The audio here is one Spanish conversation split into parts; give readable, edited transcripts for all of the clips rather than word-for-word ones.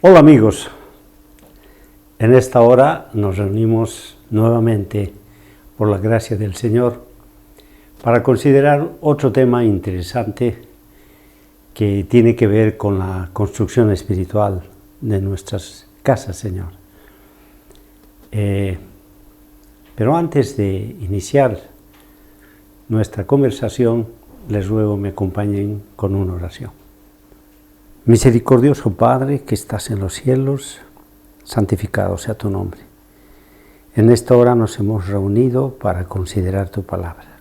Hola amigos, en esta hora nos reunimos nuevamente por la gracia del Señor para considerar otro tema interesante que tiene que ver con la construcción espiritual de nuestras casas, Señor. Pero antes de iniciar nuestra conversación, les ruego me acompañen con una oración. Misericordioso Padre que estás en los cielos, santificado sea tu nombre. En esta hora nos hemos reunido para considerar tu palabra.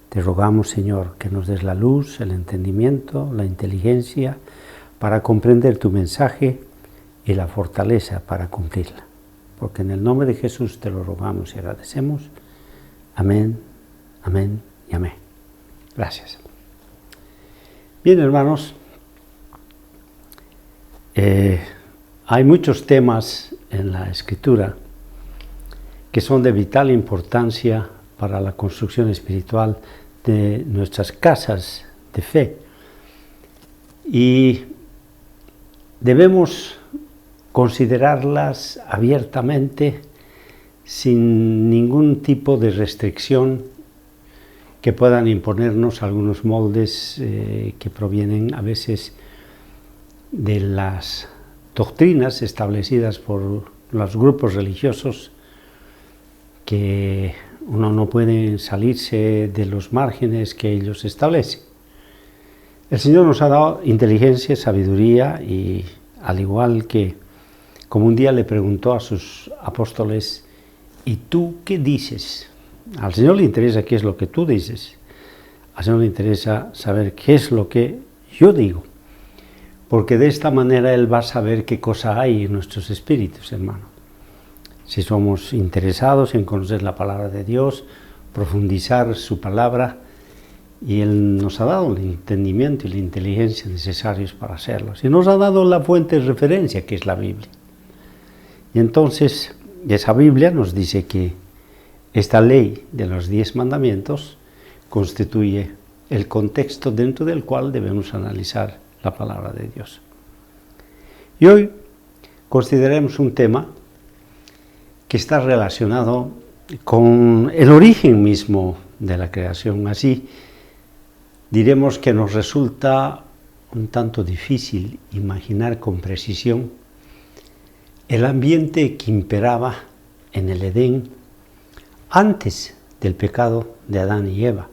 Te rogamos, Señor, que nos des la luz, el entendimiento, la inteligencia para comprender tu mensaje y la fortaleza para cumplirla. Porque en el nombre de Jesús te lo rogamos y agradecemos. Amén, amén y amén. Gracias. Bien, hermanos, hay muchos temas en la Escritura que son de vital importancia para la construcción espiritual de nuestras casas de fe. Y debemos considerarlas abiertamente, sin ningún tipo de restricción que puedan imponernos algunos moldes que provienen a veces de las doctrinas establecidas por los grupos religiosos, que uno no puede salirse de los márgenes que ellos establecen. El Señor nos ha dado inteligencia, sabiduría y al igual que como un día le preguntó a sus apóstoles, ¿y tú qué dices? Al Señor le interesa qué es lo que tú dices. Al Señor le interesa saber qué es lo que yo digo. Porque de esta manera Él va a saber qué cosa hay en nuestros espíritus, hermano. Si somos interesados en conocer la palabra de Dios, profundizar su palabra, y Él nos ha dado el entendimiento y la inteligencia necesarios para hacerlo. Y nos ha dado la fuente de referencia, que es la Biblia. Y entonces, esa Biblia nos dice que esta ley de los 10 mandamientos constituye el contexto dentro del cual debemos analizar la palabra de Dios. Y hoy consideraremos un tema que está relacionado con el origen mismo de la creación. Así diremos que nos resulta un tanto difícil imaginar con precisión el ambiente que imperaba en el Edén antes del pecado de Adán y Eva.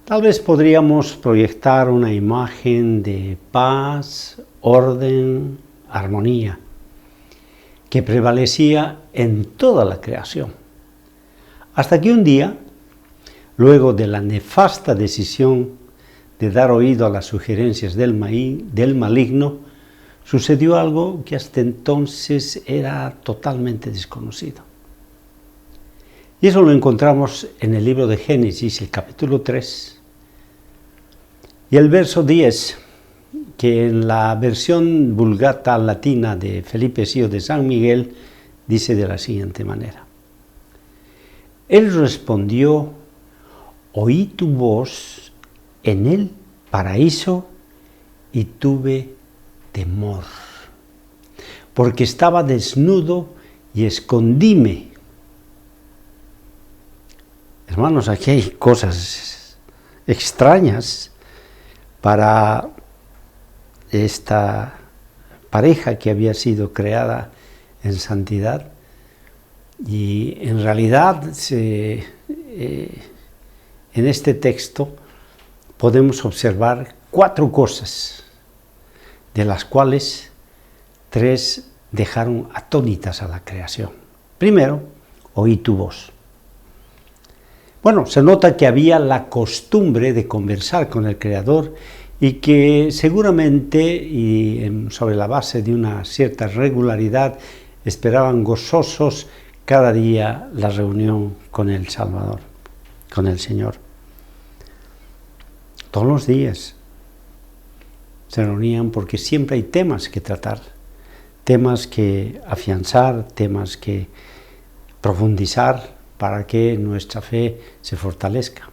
Tal vez podríamos proyectar una imagen de paz, orden, armonía, que prevalecía en toda la creación. Hasta que un día, luego de la nefasta decisión de dar oído a las sugerencias del maligno, sucedió algo que hasta entonces era totalmente desconocido. Y eso lo encontramos en el libro de Génesis, el capítulo 3, y el verso 10, que en la versión vulgata latina de Felipe Sío de San Miguel dice de la siguiente manera: Él respondió, oí tu voz en el paraíso y tuve temor, porque estaba desnudo y escondíme. Hermanos, aquí hay cosas extrañas para esta pareja que había sido creada en santidad, y en realidad en este texto podemos observar 4 cosas, de las cuales 3 dejaron atónitas a la creación. Primero, oí tu voz. Bueno, se nota que había la costumbre de conversar con el Creador y que seguramente, y sobre la base de una cierta regularidad, esperaban gozosos cada día la reunión con el Salvador, con el Señor. Todos los días se reunían porque siempre hay temas que tratar, temas que afianzar, temas que profundizar, para que nuestra fe se fortalezca.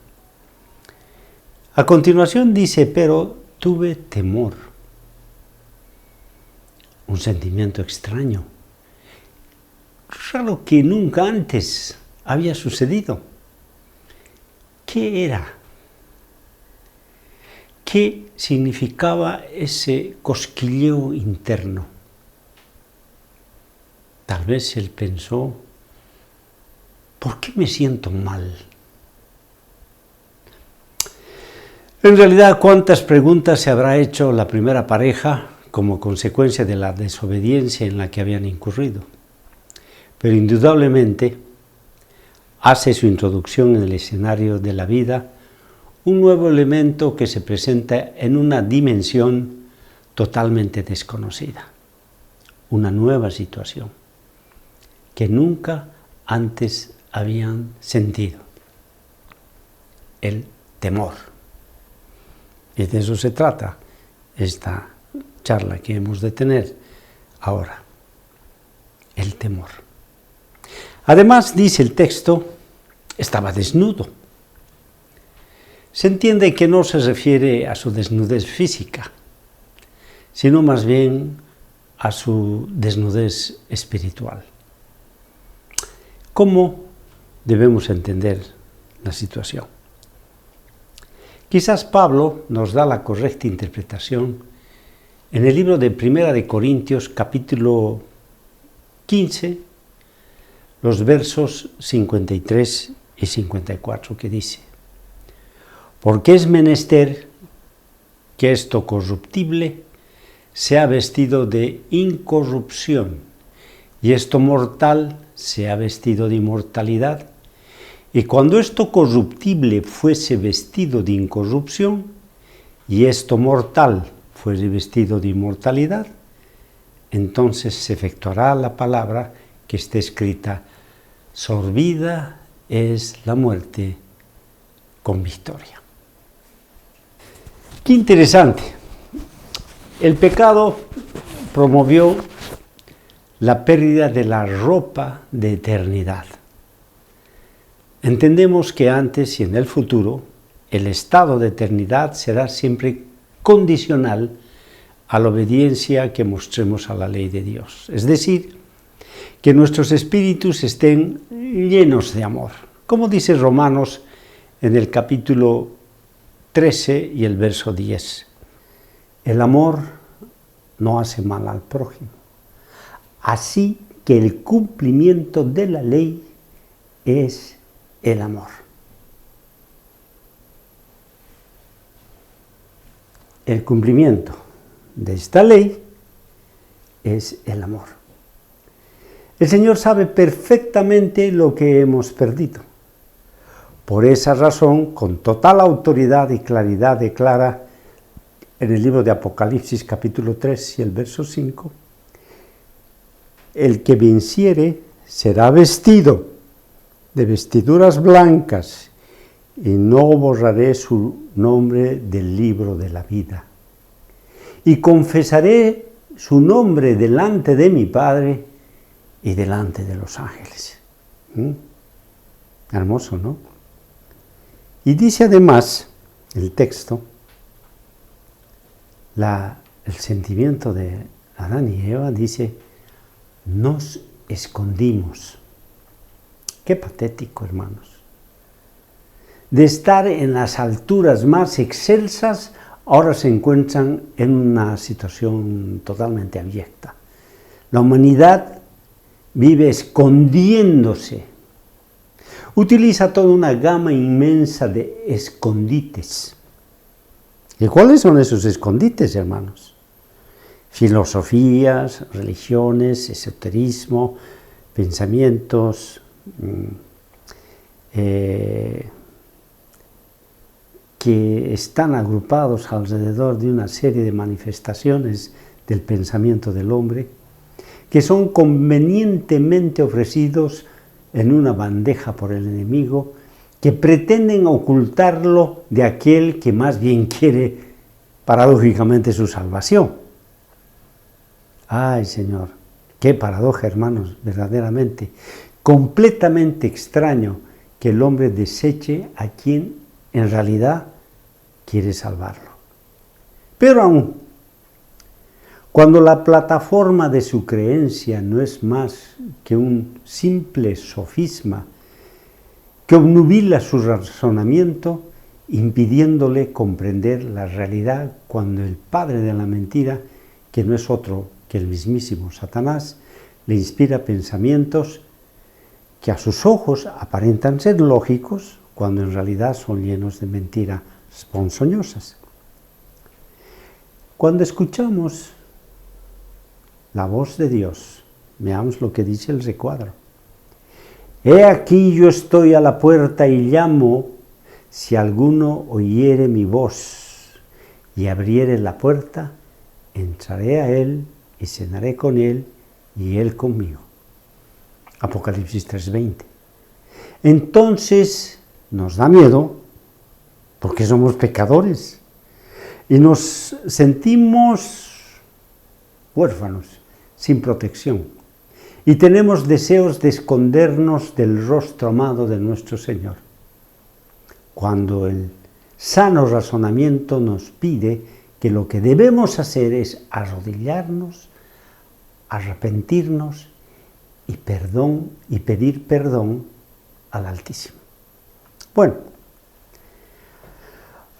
A continuación dice, pero tuve temor. un sentimiento extraño, raro que nunca antes había sucedido. ¿Qué era? ¿Qué significaba ese cosquilleo interno? Tal vez él pensó, ¿por qué me siento mal? En realidad, ¿cuántas preguntas se habrá hecho la primera pareja como consecuencia de la desobediencia en la que habían incurrido? Pero indudablemente hace su introducción en el escenario de la vida un nuevo elemento que se presenta en una dimensión totalmente desconocida, una nueva situación que nunca antes habían sentido, el temor. Y de eso se trata esta charla que hemos de tener ahora, el temor. Además, dice el texto, estaba desnudo. Se entiende que no se refiere a su desnudez física, sino más bien a su desnudez espiritual. ¿Cómo debemos entender la situación? Quizás Pablo nos da la correcta interpretación en el libro de Primera de Corintios, capítulo 15, los versos 53 y 54, que dice: porque es menester que esto corruptible sea vestido de incorrupción, y esto mortal sea vestido de inmortalidad. Y cuando esto corruptible fuese vestido de incorrupción, y esto mortal fuese vestido de inmortalidad, entonces se efectuará la palabra que está escrita: sorbida es la muerte con victoria. Qué interesante. El pecado promovió la pérdida de la ropa de eternidad. Entendemos que antes y en el futuro el estado de eternidad será siempre condicional a la obediencia que mostremos a la ley de Dios. Es decir, que nuestros espíritus estén llenos de amor. Como dice Romanos en el capítulo 13 y el verso 10. El amor no hace mal al prójimo. Así que el cumplimiento de la ley es el amor. El cumplimiento de esta ley es el amor. El Señor sabe perfectamente lo que hemos perdido. Por esa razón, con total autoridad y claridad, declara en el libro de Apocalipsis, capítulo 3 y el verso 5, el que venciere será vestido de vestiduras blancas, y no borraré su nombre del libro de la vida. Y confesaré su nombre delante de mi Padre y delante de los ángeles. Hermoso, ¿no? Y dice además el texto, el sentimiento de Adán y Eva, dice, nos escondimos. Qué patético, hermanos. De estar en las alturas más excelsas, ahora se encuentran en una situación totalmente abyecta. La humanidad vive escondiéndose. Utiliza toda una gama inmensa de escondites. ¿Y cuáles son esos escondites, hermanos? Filosofías, religiones, esoterismo, pensamientos, que están agrupados alrededor de una serie de manifestaciones del pensamiento del hombre, que son convenientemente ofrecidos en una bandeja por el enemigo, que pretenden ocultarlo de aquel que más bien quiere, paradójicamente, su salvación. Ay, Señor, qué paradoja, hermanos, verdaderamente, completamente extraño que el hombre deseche a quien en realidad quiere salvarlo. Pero aún, Cuando la plataforma de su creencia no es más que un simple sofisma que obnubila su razonamiento, impidiéndole comprender la realidad, cuando el padre de la mentira, que no es otro que el mismísimo Satanás, le inspira pensamientos que a sus ojos aparentan ser lógicos, cuando en realidad son llenos de mentiras ponzoñosas. Cuando escuchamos la voz de Dios, veamos lo que dice el recuadro. He aquí yo estoy a la puerta y llamo, si alguno oyere mi voz y abriere la puerta, entraré a él y cenaré con él y él conmigo. Apocalipsis 3:20. Entonces nos da miedo porque somos pecadores y nos sentimos huérfanos, sin protección, y tenemos deseos de escondernos del rostro amado de nuestro Señor. Cuando el sano razonamiento nos pide que lo que debemos hacer es arrodillarnos, arrepentirnos y pedir perdón al Altísimo. Bueno,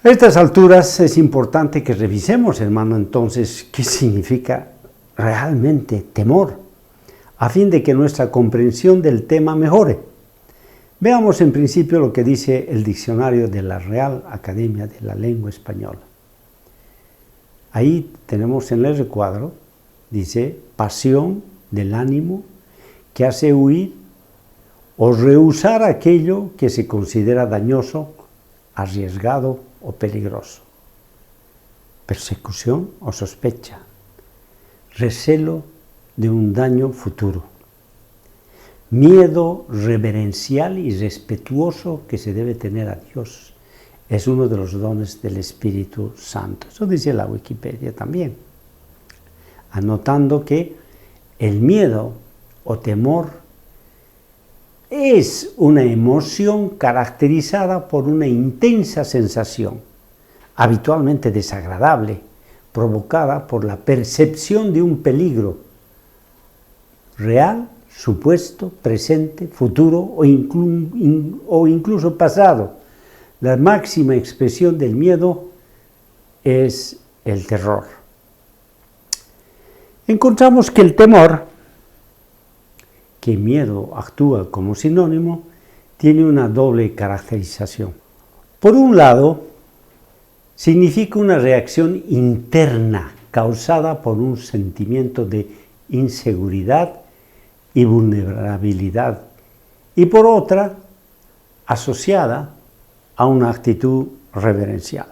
a estas alturas es importante que revisemos, hermano, entonces, qué significa realmente temor, a fin de que nuestra comprensión del tema mejore. Veamos en principio lo que dice el diccionario de la Real Academia de la Lengua Española. Ahí tenemos en el recuadro, dice, pasión del ánimo que hace huir o rehusar aquello que se considera dañoso, arriesgado o peligroso. Persecución o sospecha. Recelo de un daño futuro. Miedo reverencial y respetuoso que se debe tener a Dios. Es uno de los dones del Espíritu Santo. Eso dice la Wikipedia también. Anotando que el miedo o temor es una emoción caracterizada por una intensa sensación, habitualmente desagradable, provocada por la percepción de un peligro real, supuesto, presente, futuro o incluso pasado. La máxima expresión del miedo es el terror. Encontramos que el temor, que miedo actúa como sinónimo, tiene una doble caracterización. Por un lado, significa una reacción interna causada por un sentimiento de inseguridad y vulnerabilidad, y por otra, asociada a una actitud reverencial.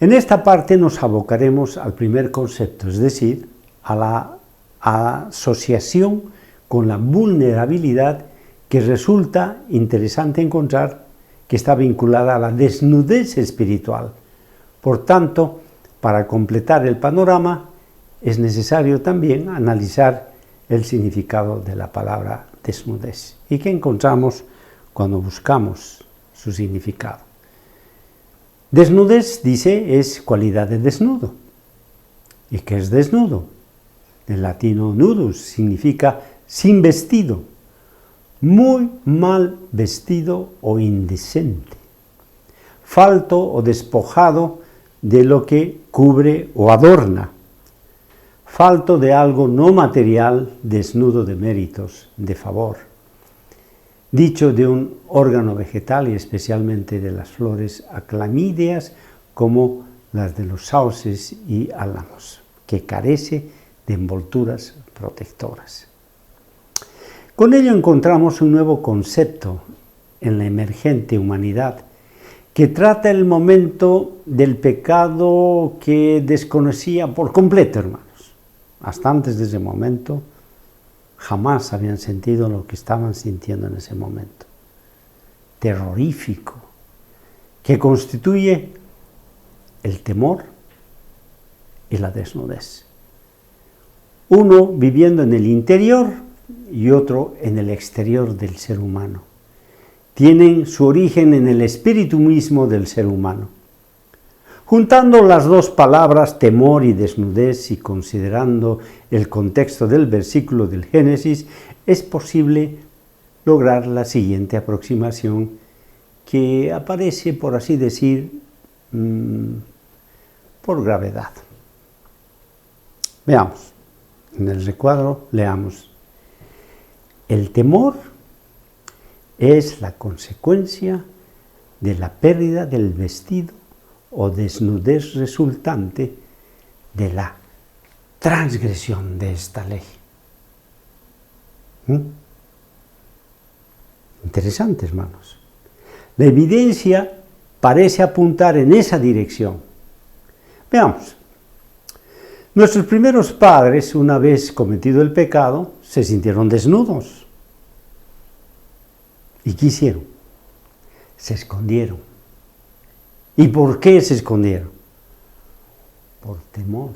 En esta parte nos abocaremos al primer concepto, es decir, a la asociación con la vulnerabilidad, que resulta interesante encontrar que está vinculada a la desnudez espiritual. Por tanto, para completar el panorama, es necesario también analizar el significado de la palabra desnudez. ¿Y qué encontramos cuando buscamos su significado? Desnudez, dice, es cualidad de desnudo. ¿Y qué es desnudo? En latino nudus significa sin vestido, muy mal vestido o indecente, falto o despojado de lo que cubre o adorna, falto de algo no material, desnudo de méritos, de favor. Dicho de un órgano vegetal y especialmente de las flores aclamídeas como las de los sauces y álamos, que carece de envolturas protectoras. Con ello encontramos un nuevo concepto en la emergente humanidad que trata el momento del pecado que desconocía por completo, hermanos. Hasta antes de ese momento jamás habían sentido lo que estaban sintiendo en ese momento. Terrorífico, que constituye el temor y la desnudez. Uno viviendo en el interior y otro en el exterior del ser humano. Tienen su origen en el espíritu mismo del ser humano. Juntando las dos palabras temor y desnudez y considerando el contexto del versículo del Génesis, es posible lograr la siguiente aproximación que aparece, por así decir, por gravedad. Veamos, en el recuadro leamos: el temor es la consecuencia de la pérdida del vestido o desnudez resultante de la transgresión de esta ley. Interesante, hermanos. La evidencia parece apuntar en esa dirección. Veamos. Nuestros primeros padres, una vez cometido el pecado, se sintieron desnudos. ¿Y qué hicieron? Se escondieron. ¿Y por qué se escondieron? Por temor.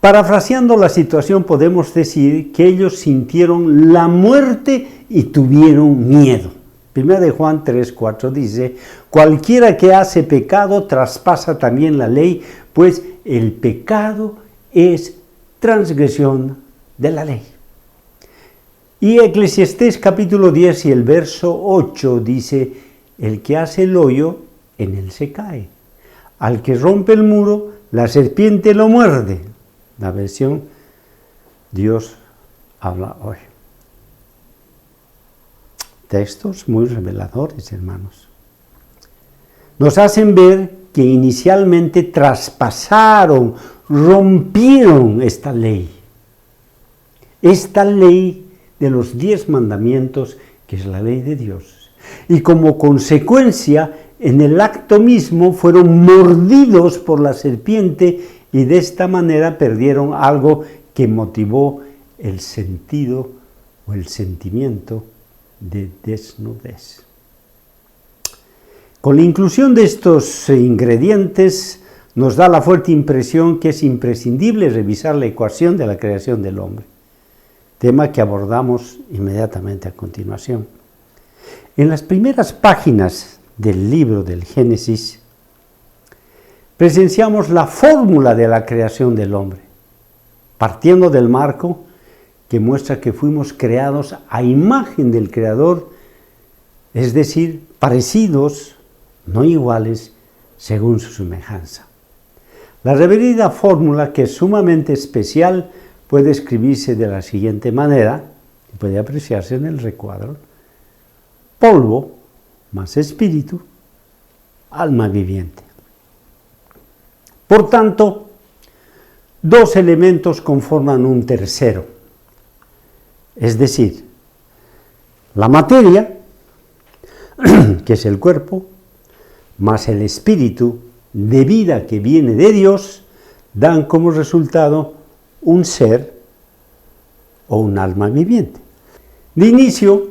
Parafraseando la situación, podemos decir que ellos sintieron la muerte y tuvieron miedo. 1 de Juan 3:4 dice: cualquiera que hace pecado traspasa también la ley, pues el pecado es transgresión de la ley. Y Eclesiastés capítulo 10 y el verso 8 dice: el que hace el hoyo, en él se cae. Al que rompe el muro, la serpiente lo muerde. La versión Dios habla hoy. Textos muy reveladores, hermanos. Nos hacen ver que inicialmente traspasaron, rompieron esta ley. Esta ley de los 10 mandamientos, que es la ley de Dios. Y como consecuencia, en el acto mismo fueron mordidos por la serpiente y de esta manera perdieron algo que motivó el sentido o el sentimiento de desnudez. Con la inclusión de estos ingredientes nos da la fuerte impresión que es imprescindible revisar la ecuación de la creación del hombre, tema que abordamos inmediatamente a continuación. En las primeras páginas del libro del Génesis presenciamos la fórmula de la creación del hombre, partiendo del marco que muestra que fuimos creados a imagen del Creador, es decir, parecidos, no iguales, según su semejanza. La reverida fórmula, que es sumamente especial, puede escribirse de la siguiente manera, y puede apreciarse en el recuadro: polvo más espíritu, alma viviente. Por tanto, 2 elementos conforman un tercero, es decir, la materia, que es el cuerpo, más el espíritu de vida que viene de Dios, dan como resultado un ser o un alma viviente. De inicio,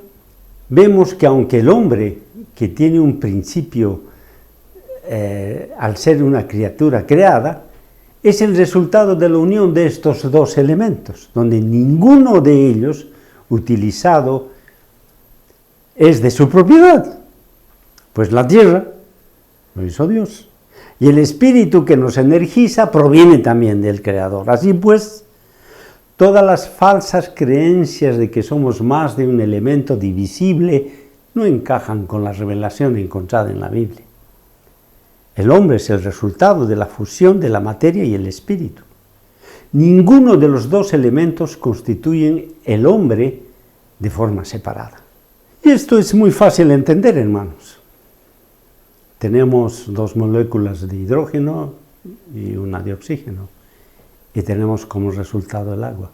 vemos que aunque el hombre, que tiene un principio al ser una criatura creada, es el resultado de la unión de estos 2 elementos, donde ninguno de ellos utilizado es de su propiedad, pues la tierra lo hizo Dios, y el espíritu que nos energiza proviene también del Creador. Así pues, todas las falsas creencias de que somos más de un elemento divisible no encajan con la revelación encontrada en la Biblia. El hombre es el resultado de la fusión de la materia y el espíritu. Ninguno de los 2 elementos constituyen el hombre de forma separada. Y esto es muy fácil de entender, hermanos. Tenemos 2 moléculas de hidrógeno y una de oxígeno, y tenemos como resultado el agua.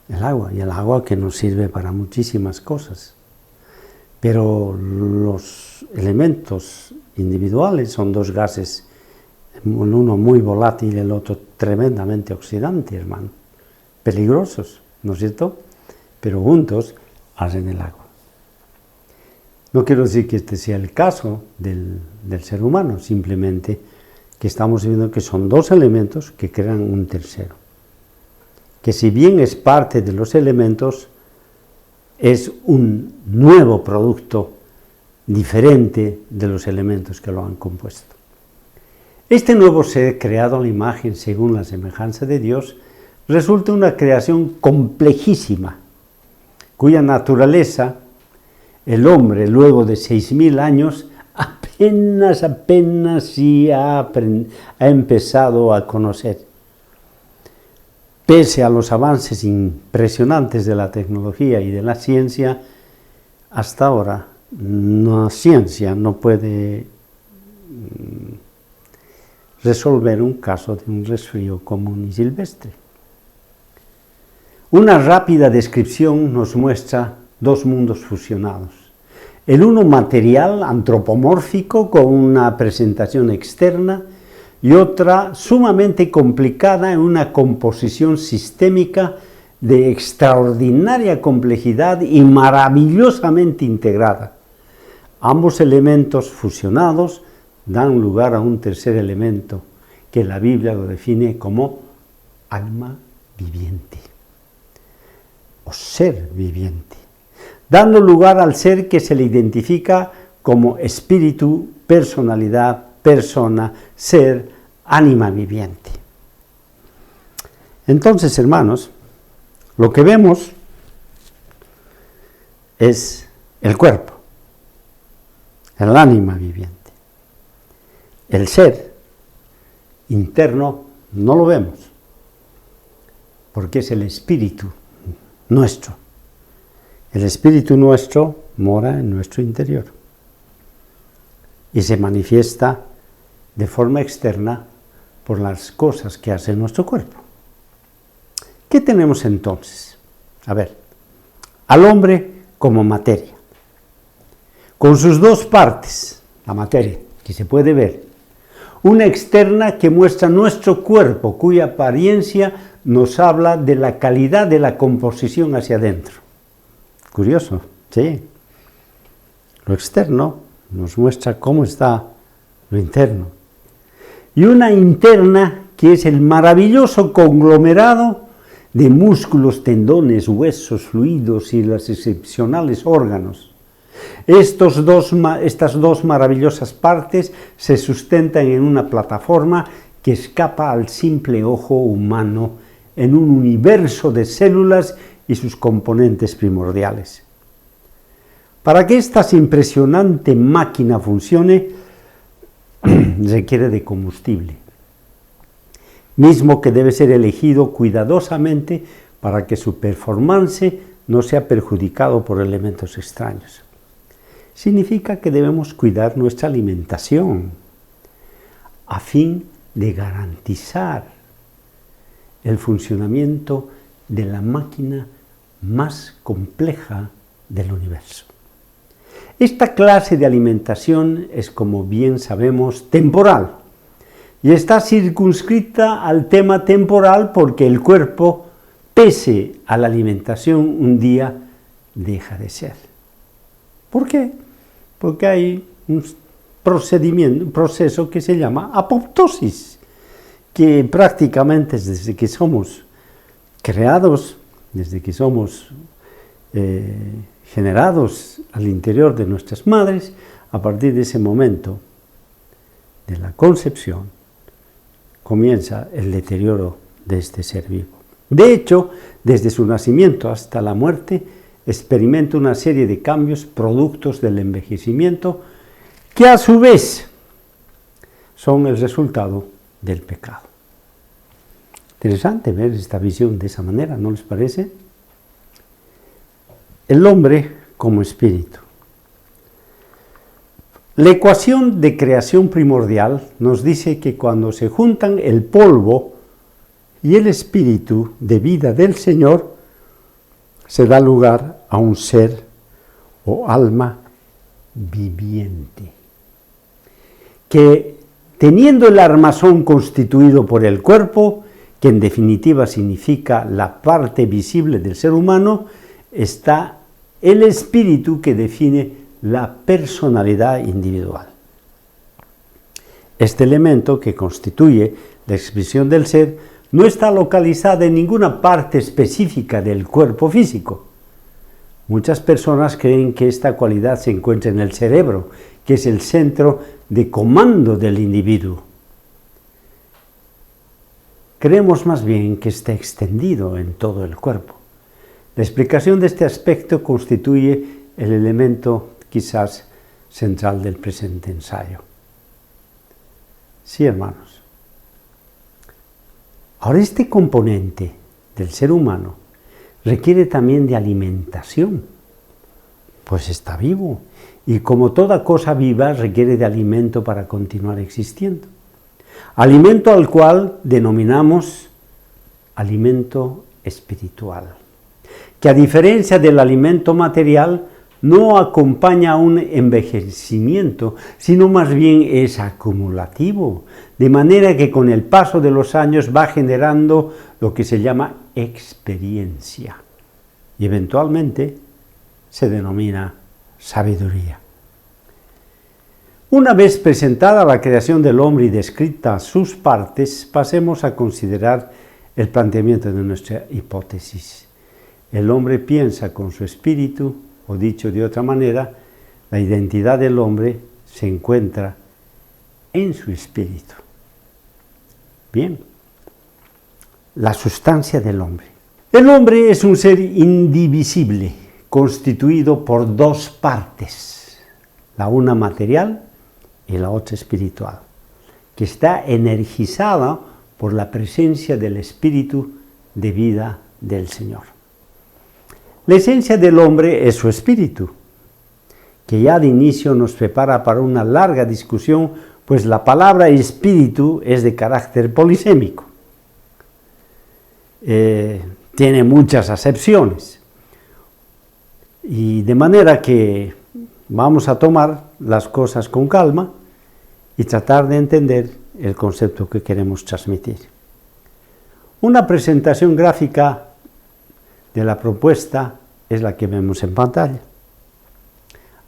Y el agua que nos sirve para muchísimas cosas. Pero los elementos individuales son 2 gases, uno muy volátil y el otro tremendamente oxidante, hermano. Peligrosos, ¿no es cierto? Pero juntos hacen el agua. No quiero decir que este sea el caso del ser humano, simplemente que estamos viendo que son 2 elementos que crean un tercero. Que si bien es parte de los elementos, es un nuevo producto diferente de los elementos que lo han compuesto. Este nuevo ser, creado a la imagen según la semejanza de Dios, resulta una creación complejísima, cuya naturaleza el hombre, luego de 6.000 años, apenas sí ha empezado a conocer. Pese a los avances impresionantes de la tecnología y de la ciencia, hasta ahora la ciencia no puede resolver un caso de un resfrío común y silvestre. Una rápida descripción nos muestra dos mundos fusionados. El uno material, antropomórfico, con una presentación externa, y otra sumamente complicada en una composición sistémica de extraordinaria complejidad y maravillosamente integrada. Ambos elementos fusionados dan lugar a un tercer elemento que la Biblia lo define como alma viviente o ser viviente, dando lugar al ser que se le identifica como espíritu, personalidad, persona, ser, ánima viviente. Entonces, hermanos, lo que vemos es el cuerpo, el ánima viviente. El ser interno no lo vemos, porque es el espíritu nuestro. El espíritu nuestro mora en nuestro interior y se manifiesta de forma externa por las cosas que hace nuestro cuerpo. ¿Qué tenemos entonces? A ver, al hombre como materia, con sus dos partes, la materia, que se puede ver, una externa que muestra nuestro cuerpo, cuya apariencia nos habla de la calidad de la composición hacia adentro. Curioso, sí. Lo externo nos muestra cómo está lo interno. Y una interna que es el maravilloso conglomerado de músculos, tendones, huesos, fluidos y los excepcionales órganos. Estas dos maravillosas partes se sustentan en una plataforma que escapa al simple ojo humano en un universo de células y sus componentes primordiales. Para que esta impresionante máquina funcione, requiere de combustible, mismo que debe ser elegido cuidadosamente para que su performance no sea perjudicado por elementos extraños. Significa que debemos cuidar nuestra alimentación a fin de garantizar el funcionamiento de la máquina más compleja del universo. Esta clase de alimentación es, como bien sabemos, temporal y está circunscrita al tema temporal porque el cuerpo, pese a la alimentación, un día deja de ser. ¿Por qué? Porque hay un proceso que se llama apoptosis, que prácticamente desde que somos creados, desde que somos generados al interior de nuestras madres, a partir de ese momento de la concepción, comienza el deterioro de este ser vivo. De hecho, desde su nacimiento hasta la muerte, experimenta una serie de cambios productos del envejecimiento que a su vez son el resultado del pecado. Interesante ver esta visión de esa manera, ¿no les parece? El hombre como espíritu. La ecuación de creación primordial nos dice que cuando se juntan el polvo y el espíritu de vida del Señor, se da lugar a un ser o alma viviente, que teniendo el armazón constituido por el cuerpo, que en definitiva significa la parte visible del ser humano, está el espíritu que define la personalidad individual. Este elemento que constituye la expresión del ser no está localizada en ninguna parte específica del cuerpo físico, Muchas personas creen que esta cualidad se encuentra en el cerebro, que es el centro de comando del individuo. Creemos más bien que está extendido en todo el cuerpo. La explicación de este aspecto constituye el elemento quizás central del presente ensayo. Sí, hermanos. Ahora, este componente del ser humano requiere también de alimentación, pues está vivo, y como toda cosa viva requiere de alimento para continuar existiendo. Alimento al cual denominamos alimento espiritual, que a diferencia del alimento material no acompaña a un envejecimiento, sino más bien es acumulativo, de manera que con el paso de los años va generando lo que se llama experiencia y eventualmente se denomina sabiduría. Una vez presentada la creación del hombre y descritas sus partes, pasemos a considerar el planteamiento de nuestra hipótesis. El hombre piensa con su espíritu, o dicho de otra manera, la identidad del hombre se encuentra en su espíritu. Bien, la sustancia del hombre. El hombre es un ser indivisible, constituido por dos partes, la una material y la otra espiritual, que está energizada por la presencia del espíritu de vida del Señor. La esencia del hombre es su espíritu, que ya de inicio nos prepara para una larga discusión, pues la palabra espíritu es de carácter polisémico. Tiene muchas acepciones, y de manera que vamos a tomar las cosas con calma y tratar de entender el concepto que queremos transmitir. Una presentación gráfica de la propuesta es la que vemos en pantalla.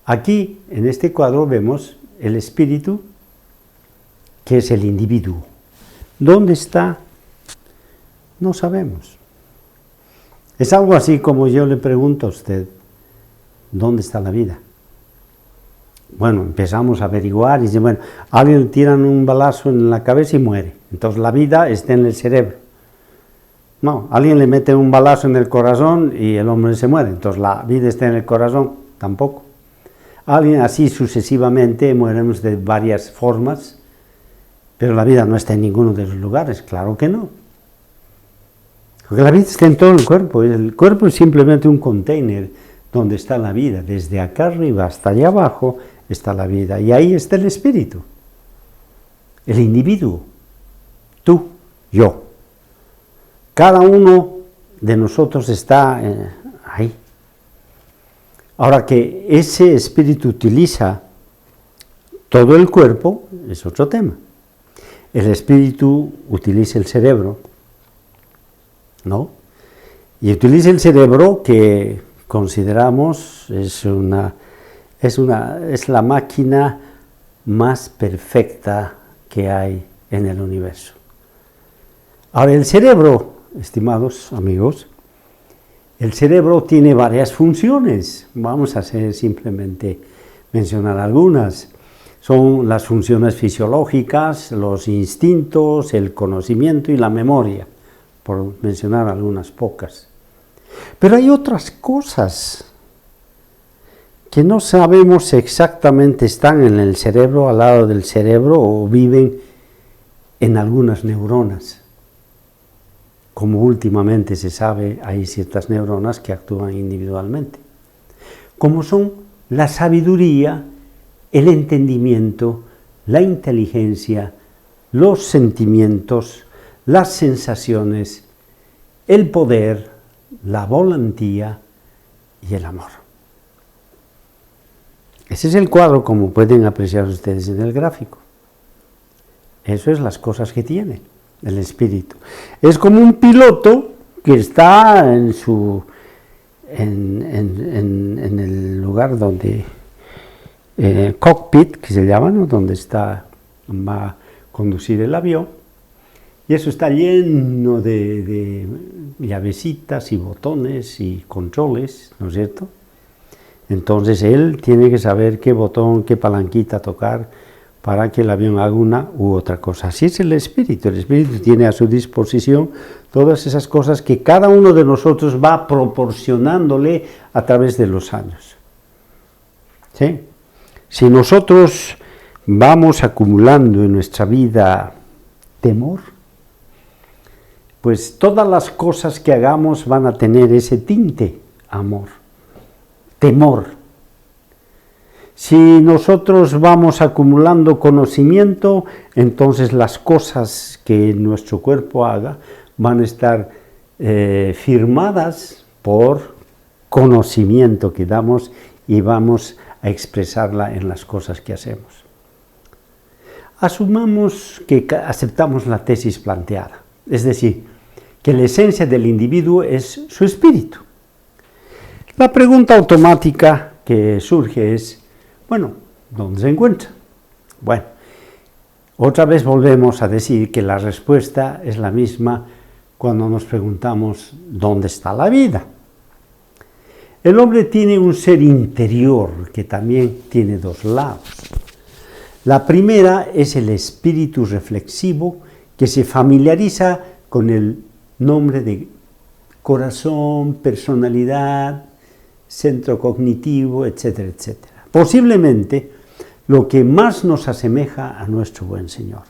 Aquí, en este cuadro, vemos el espíritu, que es el individuo. ¿Dónde está? No sabemos. Es algo así como yo le pregunto a usted, ¿dónde está la vida? Bueno, empezamos a averiguar y dice, bueno, a alguien le tiran un balazo en la cabeza y muere. Entonces la vida está en el cerebro. No, a alguien le mete un balazo en el corazón y el hombre se muere. Entonces la vida está en el corazón, tampoco. Alguien así sucesivamente, mueremos de varias formas, pero la vida no está en ninguno de los lugares, claro que no. Porque la vida está en todo el cuerpo es simplemente un container donde está la vida, desde acá arriba hasta allá abajo está la vida, y ahí está el espíritu, el individuo, tú, yo. Cada uno de nosotros está ahí. Ahora, que ese espíritu utiliza todo el cuerpo es otro tema. El espíritu utiliza el cerebro, ¿no? Y utiliza el cerebro que consideramos es la máquina más perfecta que hay en el universo. Ahora, el cerebro, estimados amigos, el cerebro tiene varias funciones. Vamos a simplemente mencionar algunas. Son las funciones fisiológicas, los instintos, el conocimiento y la memoria, por mencionar algunas pocas. Pero hay otras cosas que no sabemos si exactamente están en el cerebro, al lado del cerebro, o viven en algunas neuronas. Como últimamente se sabe, hay ciertas neuronas que actúan individualmente, como son la sabiduría, el entendimiento, la inteligencia, los sentimientos, las sensaciones, el poder, la valentía y el amor. Ese es el cuadro, como pueden apreciar ustedes en el gráfico. Eso es las cosas que tiene el espíritu. Es como un piloto que está en el lugar donde cockpit, que se llama, ¿no? Donde va a conducir el avión, y eso está lleno de llavecitas y botones y controles, ¿no es cierto? Entonces él tiene que saber qué botón, qué palanquita tocar para que el avión haga una u otra cosa. Así es el espíritu tiene a su disposición todas esas cosas que cada uno de nosotros va proporcionándole a través de los años. ¿Sí? Si nosotros vamos acumulando en nuestra vida temor, pues todas las cosas que hagamos van a tener ese tinte, amor, temor. Si nosotros vamos acumulando conocimiento, entonces las cosas que nuestro cuerpo haga van a estar firmadas por conocimiento que damos y vamos a expresarla en las cosas que hacemos. Asumamos que aceptamos la tesis planteada, es decir, que la esencia del individuo es su espíritu. La pregunta automática que surge es, bueno, ¿dónde se encuentra? Bueno, otra vez volvemos a decir que la respuesta es la misma cuando nos preguntamos ¿dónde está la vida? El hombre tiene un ser interior que también tiene dos lados. La primera es el espíritu reflexivo que se familiariza con el nombre de corazón, personalidad, centro cognitivo, etcétera, etcétera. Posiblemente lo que más nos asemeja a nuestro buen Señor.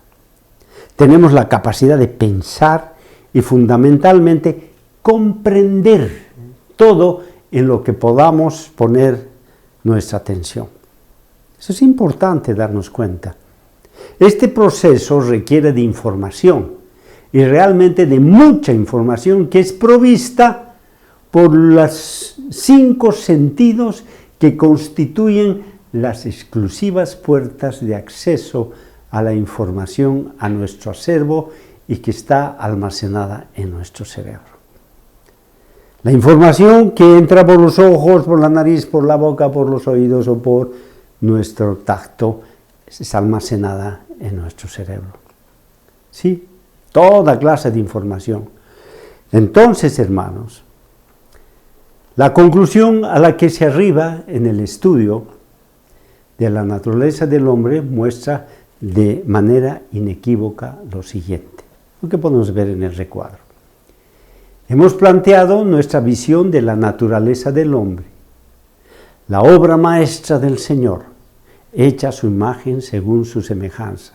Tenemos la capacidad de pensar y fundamentalmente comprender todo en lo que podamos poner nuestra atención. Eso es importante darnos cuenta. Este proceso requiere de información y realmente de mucha información que es provista por los 5 sentidos que constituyen las exclusivas puertas de acceso a la información a nuestro acervo y que está almacenada en nuestro cerebro. La información que entra por los ojos, por la nariz, por la boca, por los oídos o por nuestro tacto es almacenada en nuestro cerebro. Sí, toda clase de información. Entonces, hermanos, la conclusión a la que se arriba en el estudio de la naturaleza del hombre muestra de manera inequívoca lo siguiente, lo que podemos ver en el recuadro. Hemos planteado nuestra visión de la naturaleza del hombre, la obra maestra del Señor, hecha a su imagen según su semejanza,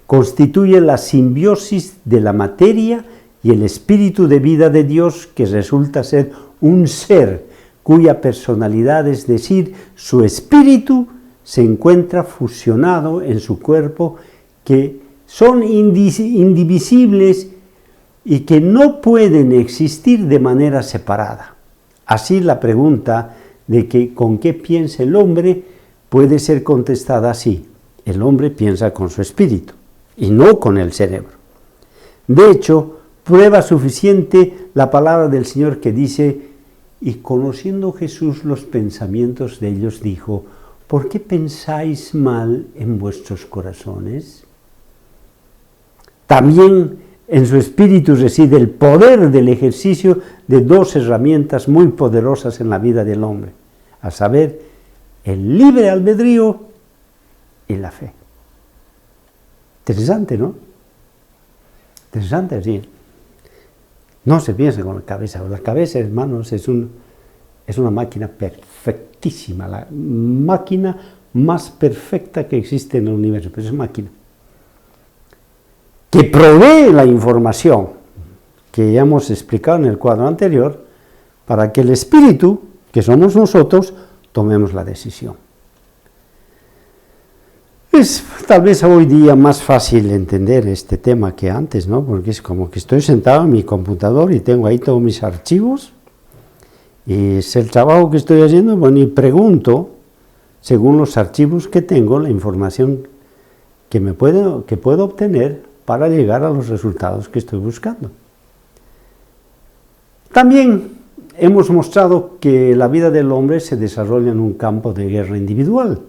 constituye la simbiosis de la materia y el espíritu de vida de Dios que resulta ser un ser cuya personalidad, es decir, su espíritu, se encuentra fusionado en su cuerpo, que son indivisibles y que no pueden existir de manera separada. Así la pregunta de que con qué piensa el hombre puede ser contestada así: el hombre piensa con su espíritu y no con el cerebro. De hecho, prueba suficiente la palabra del Señor que dice: y conociendo Jesús los pensamientos de ellos, dijo: ¿por qué pensáis mal en vuestros corazones? También en su espíritu reside el poder del ejercicio de 2 herramientas muy poderosas en la vida del hombre, a saber, el libre albedrío y la fe. Interesante, ¿no? Interesante, sí. No se piensa con la cabeza. La cabeza, hermanos, es una máquina perfectísima, la máquina más perfecta que existe en el universo, pero es máquina que provee la información que ya hemos explicado en el cuadro anterior para que el espíritu, que somos nosotros, tomemos la decisión. Es tal vez hoy día más fácil entender este tema que antes, ¿no? Porque es como que estoy sentado en mi computador y tengo ahí todos mis archivos y es el trabajo que estoy haciendo, bueno, y pregunto, según los archivos que tengo, la información que puedo obtener para llegar a los resultados que estoy buscando. También hemos mostrado que la vida del hombre se desarrolla en un campo de guerra individual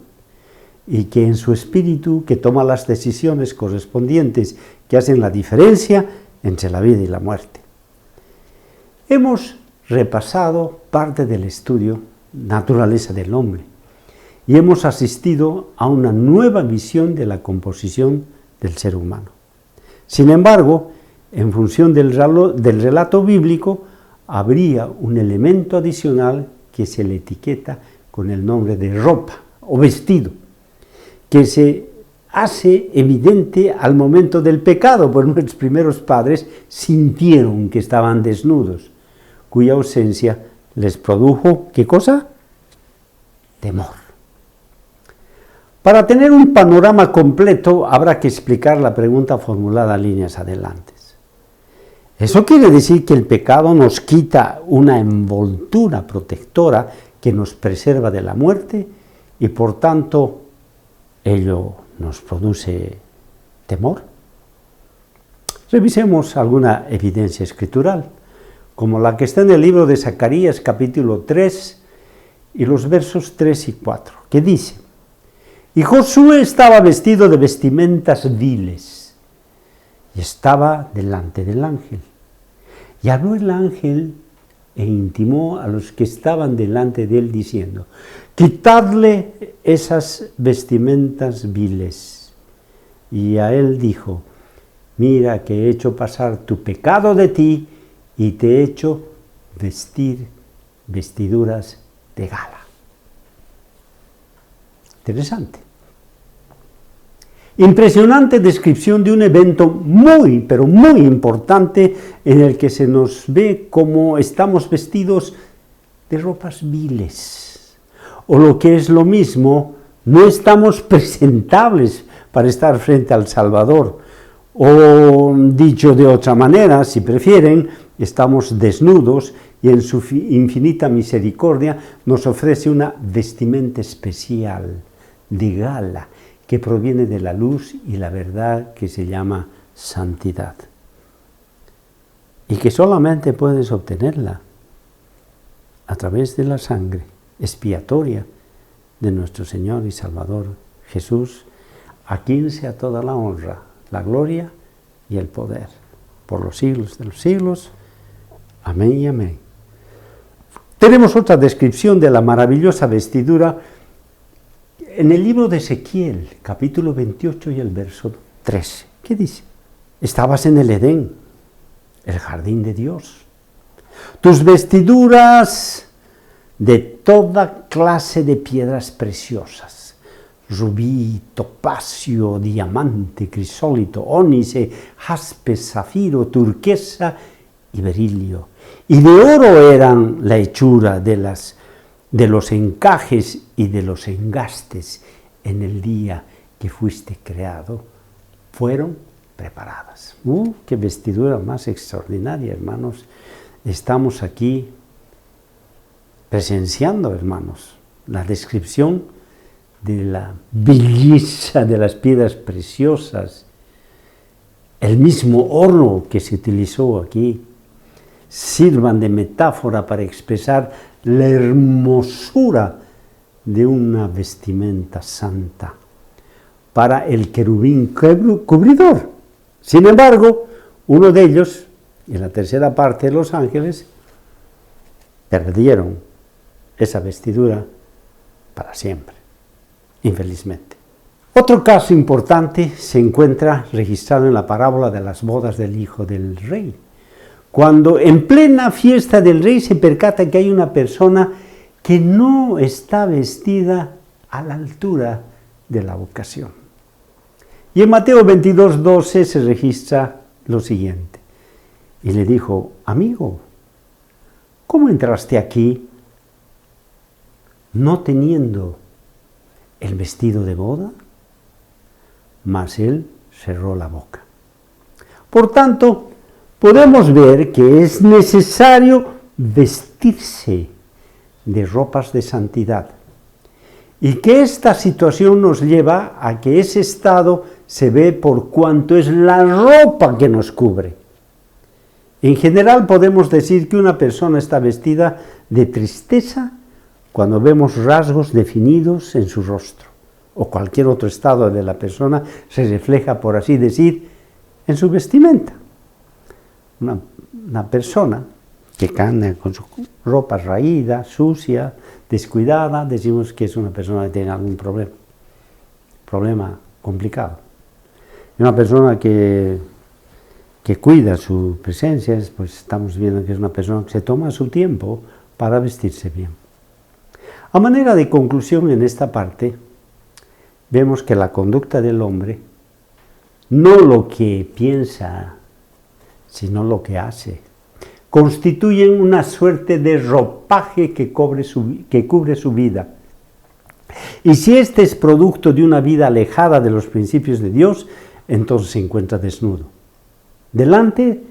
y que en su espíritu, que toma las decisiones correspondientes que hacen la diferencia entre la vida y la muerte. Hemos repasado parte del estudio naturaleza del hombre. Y hemos asistido a una nueva visión de la composición del ser humano. Sin embargo, en función del relato bíblico, habría un elemento adicional que se le etiqueta con el nombre de ropa o vestido, que se hace evidente al momento del pecado, pues nuestros primeros padres sintieron que estaban desnudos, cuya ausencia les produjo, ¿qué cosa? Temor. Para tener un panorama completo, habrá que explicar la pregunta formulada líneas adelante. ¿Eso quiere decir que el pecado nos quita una envoltura protectora que nos preserva de la muerte y por tanto ello nos produce temor? Revisemos alguna evidencia escritural, como la que está en el libro de Zacarías capítulo 3 y los versos 3 y 4, que dice: Y Josué estaba vestido de vestimentas viles y estaba delante del ángel. Y habló el ángel e intimó a los que estaban delante de él diciendo: Quitadle esas vestimentas viles. Y a él dijo: Mira que he hecho pasar tu pecado de ti y te he hecho vestir vestiduras de gala. Interesante. Impresionante descripción de un evento muy, pero muy importante en el que se nos ve como estamos vestidos de ropas viles. O lo que es lo mismo, no estamos presentables para estar frente al Salvador. O dicho de otra manera, si prefieren, estamos desnudos y en su infinita misericordia nos ofrece una vestimenta especial de gala, que proviene de la luz y la verdad que se llama santidad. Y que solamente puedes obtenerla a través de la sangre expiatoria de nuestro Señor y Salvador Jesús, a quien sea toda la honra, la gloria y el poder, por los siglos de los siglos. Amén y amén. Tenemos otra descripción de la maravillosa vestidura en el libro de Ezequiel, capítulo 28 y el verso 13, ¿qué dice? Estabas en el Edén, el jardín de Dios. Tus vestiduras de toda clase de piedras preciosas, rubí, topacio, diamante, crisólito, ónice, jaspe, zafiro, turquesa y berilio. Y de oro eran la hechura de los encajes y de los engastes en el día que fuiste creado, fueron preparadas. ¡Qué vestidura más extraordinaria, hermanos! Estamos aquí presenciando, hermanos, la descripción de la belleza de las piedras preciosas, el mismo horno que se utilizó aquí, sirvan de metáfora para expresar la hermosura de una vestimenta santa para el querubín cubridor. Sin embargo, uno de ellos, y la tercera parte de los ángeles, perdieron esa vestidura para siempre, infelizmente. Otro caso importante se encuentra registrado en la parábola de las bodas del hijo del rey, cuando en plena fiesta del rey se percata que hay una persona que no está vestida a la altura de la ocasión. Y en Mateo 22:12 se registra lo siguiente. Y le dijo: amigo, ¿cómo entraste aquí no teniendo el vestido de boda? Mas él cerró la boca. Por tanto, podemos ver que es necesario vestirse de ropas de santidad y que esta situación nos lleva a que ese estado se ve por cuanto es la ropa que nos cubre. En general podemos decir que una persona está vestida de tristeza cuando vemos rasgos definidos en su rostro, o cualquier otro estado de la persona se refleja, por así decir, en su vestimenta. Una persona que anda con su ropa raída, sucia, descuidada, decimos que es una persona que tiene algún problema complicado. Una persona que cuida su presencia, pues estamos viendo que es una persona que se toma su tiempo para vestirse bien. A manera de conclusión en esta parte, vemos que la conducta del hombre, no lo que piensa, sino lo que hace, constituyen una suerte de ropaje que cubre su vida. Y si este es producto de una vida alejada de los principios de Dios, entonces se encuentra desnudo, delante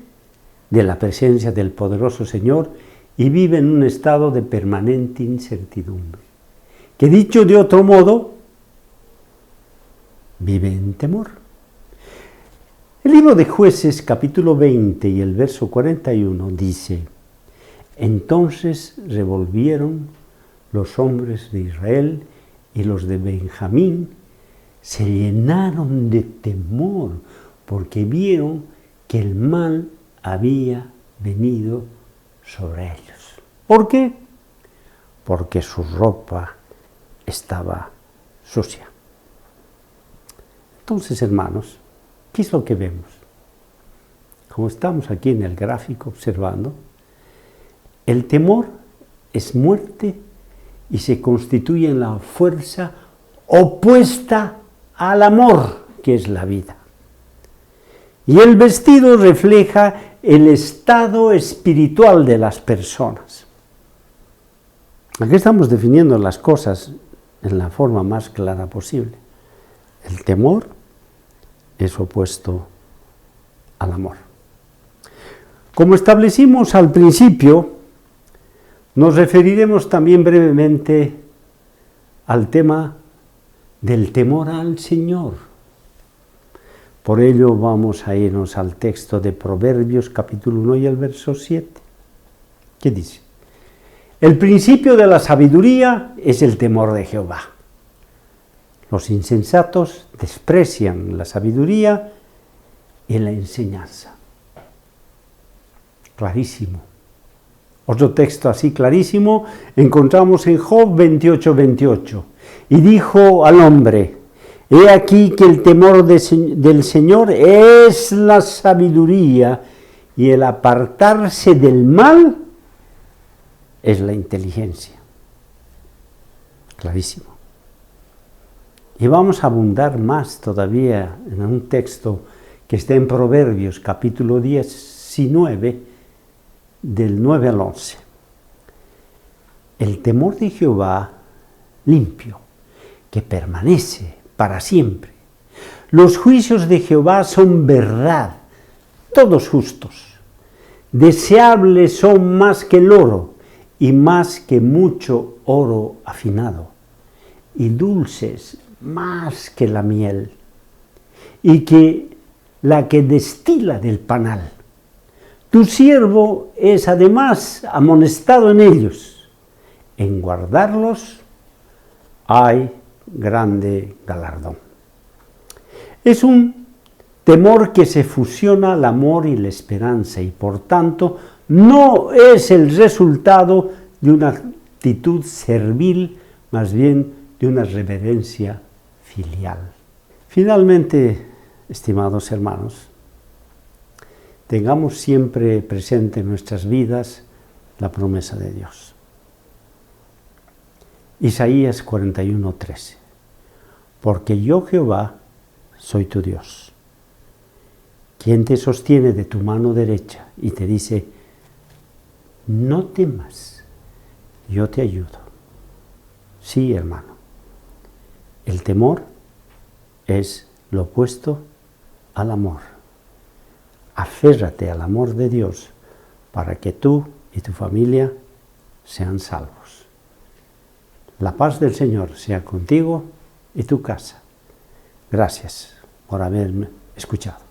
de la presencia del poderoso Señor, y vive en un estado de permanente incertidumbre, que dicho de otro modo, vive en temor. El libro de Jueces, capítulo 20 y el verso 41 dice: entonces revolvieron los hombres de Israel y los de Benjamín, se llenaron de temor porque vieron que el mal había venido sobre ellos. ¿Por qué? Porque su ropa estaba sucia. Entonces, hermanos, ¿qué es lo que vemos? Como estamos aquí en el gráfico observando, el temor es muerte y se constituye en la fuerza opuesta al amor, que es la vida. Y el vestido refleja el estado espiritual de las personas. Aquí estamos definiendo las cosas en la forma más clara posible. El temor es opuesto al amor. Como establecimos al principio, nos referiremos también brevemente al tema del temor al Señor. Por ello vamos a irnos al texto de Proverbios capítulo 1 y el verso 7. ¿Qué dice? El principio de la sabiduría es el temor de Jehová. Los insensatos desprecian la sabiduría y la enseñanza. Clarísimo. Otro texto así clarísimo encontramos en Job 28:28. Y dijo al hombre: he aquí que el temor del Señor es la sabiduría, y el apartarse del mal es la inteligencia. Clarísimo. Y vamos a abundar más todavía en un texto que está en Proverbios, capítulo 19, del 9 al 11. El temor de Jehová limpio, que permanece para siempre. Los juicios de Jehová son verdad, todos justos. Deseables son más que el oro, y más que mucho oro afinado, y dulces más que la miel, y que la que destila del panal. Tu siervo es además amonestado en ellos. En guardarlos hay grande galardón. Es un temor que se fusiona al amor y la esperanza, y por tanto no es el resultado de una actitud servil, más bien de una reverencia filial. Finalmente, estimados hermanos, tengamos siempre presente en nuestras vidas la promesa de Dios. Isaías 41:13. Porque yo, Jehová, soy tu Dios, quien te sostiene de tu mano derecha y te dice: no temas, yo te ayudo. Sí, hermano, el temor es lo opuesto al amor. Aférrate al amor de Dios para que tú y tu familia sean salvos. La paz del Señor sea contigo y tu casa. Gracias por haberme escuchado.